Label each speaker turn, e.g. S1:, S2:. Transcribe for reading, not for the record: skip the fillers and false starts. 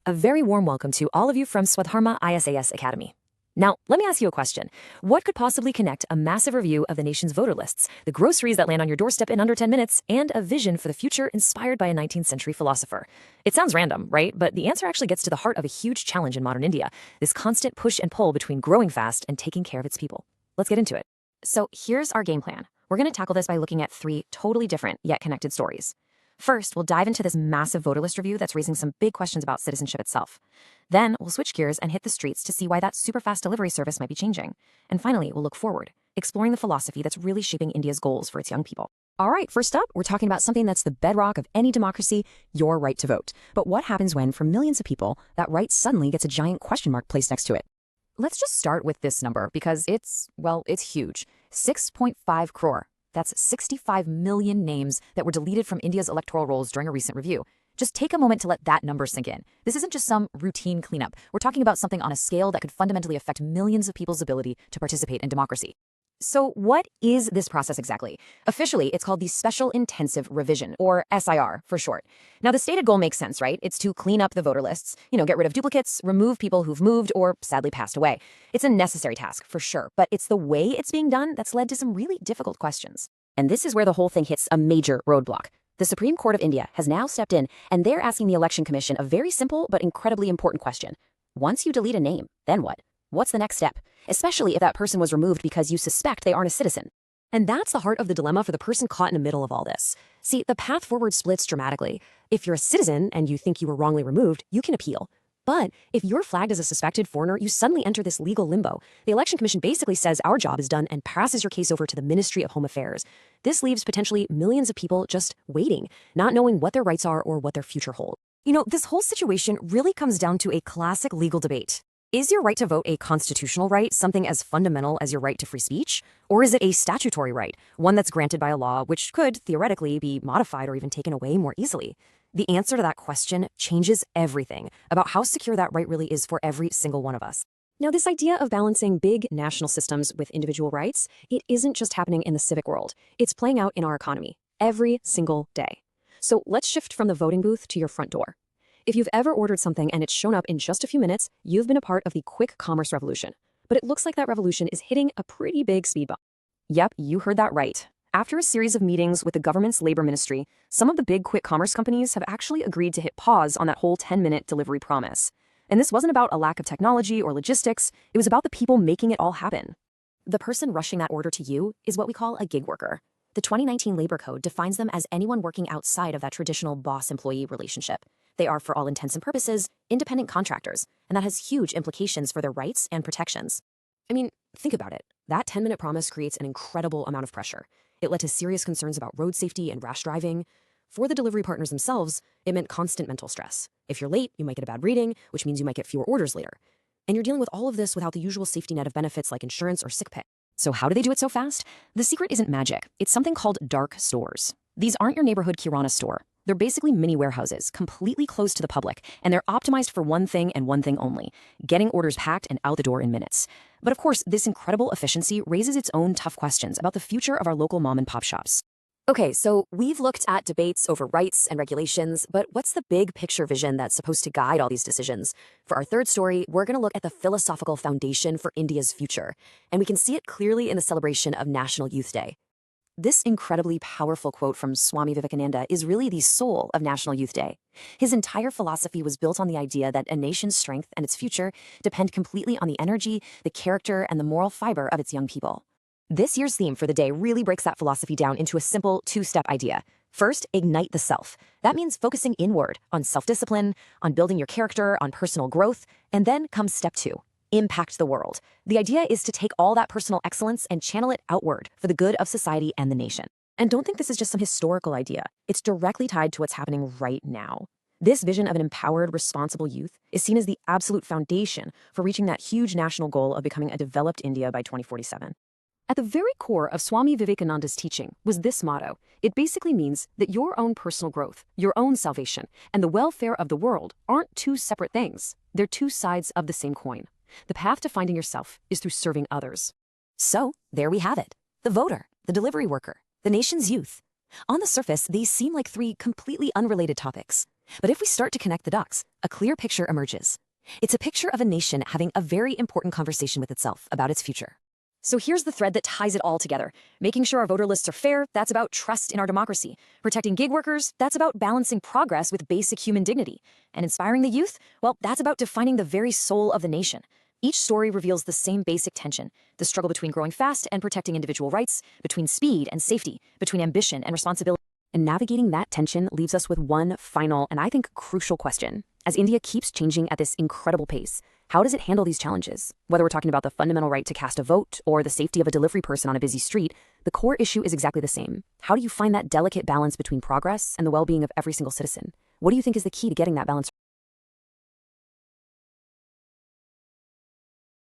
S1: A very warm welcome to all of you from Swadharma ISAS Academy. Now, let me ask you a question. What could possibly connect a massive review of the nation's voter lists, the groceries that land on your doorstep in under 10 minutes, and a vision for the future inspired by a 19th century philosopher? It sounds random, right? But the answer actually gets to the heart of a huge challenge in modern India, this constant push and pull between growing fast and taking care of its people. Let's get into it. So here's our game plan. We're going to tackle this by looking at three totally different yet connected stories. First, we'll dive into this massive voter list review that's raising some big questions about citizenship itself. Then, we'll switch gears and hit the streets to see why that super fast delivery service might be changing. And finally, we'll look forward, exploring the philosophy that's really shaping India's goals for its young people. All right, first up, we're talking about something that's the bedrock of any democracy, your right to vote. But what happens when, for millions of people, that right suddenly gets a giant question mark placed next to it? Let's just start with this number because it's huge. 6.5 crore. That's 65 million names that were deleted from India's electoral rolls during a recent review. Just take a moment to let that number sink in. This isn't just some routine cleanup. We're talking about something on a scale that could fundamentally affect millions of people's ability to participate in democracy. So what is this process exactly? Officially, it's called the Special Intensive Revision, or SIR for short. Now, the stated goal makes sense, right? It's to clean up the voter lists, get rid of duplicates, remove people who've moved or sadly passed away. It's a necessary task, for sure, but it's the way it's being done that's led to some really difficult questions. And this is where the whole thing hits a major roadblock. The Supreme Court of India has now stepped in, and they're asking the Election Commission a very simple but incredibly important question. Once you delete a name, then what? What's the next step? Especially if that person was removed because you suspect they aren't a citizen. And that's the heart of the dilemma for the person caught in the middle of all this. See, the path forward splits dramatically. If you're a citizen and you think you were wrongly removed, you can appeal. But if you're flagged as a suspected foreigner, you suddenly enter this legal limbo. The Election Commission basically says our job is done and passes your case over to the Ministry of Home Affairs. This leaves potentially millions of people just waiting, not knowing what their rights are or what their future holds. This whole situation really comes down to a classic legal debate. Is your right to vote a constitutional right, something as fundamental as your right to free speech? Or is it a statutory right, one that's granted by a law which could, theoretically, be modified or even taken away more easily? The answer to that question changes everything about how secure that right really is for every single one of us. Now, this idea of balancing big national systems with individual rights, it isn't just happening in the civic world. It's playing out in our economy every single day. So let's shift from the voting booth to your front door. If you've ever ordered something and it's shown up in just a few minutes, you've been a part of the quick commerce revolution. But it looks like that revolution is hitting a pretty big speed bump. Yep, you heard that right. After a series of meetings with the government's labor ministry, some of the big quick commerce companies have actually agreed to hit pause on that whole 10-minute delivery promise. And this wasn't about a lack of technology or logistics, it was about the people making it all happen. The person rushing that order to you is what we call a gig worker. The 2019 Labor Code defines them as anyone working outside of that traditional boss-employee relationship. They are, for all intents and purposes, independent contractors, and that has huge implications for their rights and protections. Think about it. That 10-minute promise creates an incredible amount of pressure. It led to serious concerns about road safety and rash driving. For the delivery partners themselves, it meant constant mental stress. If you're late, you might get a bad reading, which means you might get fewer orders later. And you're dealing with all of this without the usual safety net of benefits like insurance or sick pay. So how do they do it so fast? The secret isn't magic. It's something called dark stores. These aren't your neighborhood Kirana store. They're basically mini warehouses, completely closed to the public, and they're optimized for one thing and one thing only, getting orders packed and out the door in minutes. But of course, this incredible efficiency raises its own tough questions about the future of our local mom and pop shops. Okay, so we've looked at debates over rights and regulations, but what's the big picture vision that's supposed to guide all these decisions? For our third story, we're going to look at the philosophical foundation for India's future, and we can see it clearly in the celebration of National Youth Day. This incredibly powerful quote from Swami Vivekananda is really the soul of National Youth Day. His entire philosophy was built on the idea that a nation's strength and its future depend completely on the energy, the character, and the moral fiber of its young people. This year's theme for the day really breaks that philosophy down into a simple two-step idea. First, ignite the self. That means focusing inward on self-discipline, on building your character, on personal growth, and then comes step two. Impact the world. The idea is to take all that personal excellence and channel it outward for the good of society and the nation. And don't think this is just some historical idea. It's directly tied to what's happening right now. This vision of an empowered, responsible youth is seen as the absolute foundation for reaching that huge national goal of becoming a developed India by 2047. At the very core of Swami Vivekananda's teaching was this motto. It basically means that your own personal growth, your own salvation, and the welfare of the world aren't two separate things. They're two sides of the same coin. The path to finding yourself is through serving others. So, there we have it. The voter, the delivery worker, the nation's youth. On the surface, these seem like three completely unrelated topics. But if we start to connect the dots, a clear picture emerges. It's a picture of a nation having a very important conversation with itself about its future. So here's the thread that ties it all together. Making sure our voter lists are fair, that's about trust in our democracy. Protecting gig workers, that's about balancing progress with basic human dignity. And inspiring the youth, well, that's about defining the very soul of the nation. Each story reveals the same basic tension, the struggle between growing fast and protecting individual rights, between speed and safety, between ambition and responsibility. And navigating that tension leaves us with one final and I think crucial question. As India keeps changing at this incredible pace, how does it handle these challenges? Whether we're talking about the fundamental right to cast a vote or the safety of a delivery person on a busy street, the core issue is exactly the same. How do you find that delicate balance between progress and the well-being of every single citizen? What do you think is the key to getting that balance?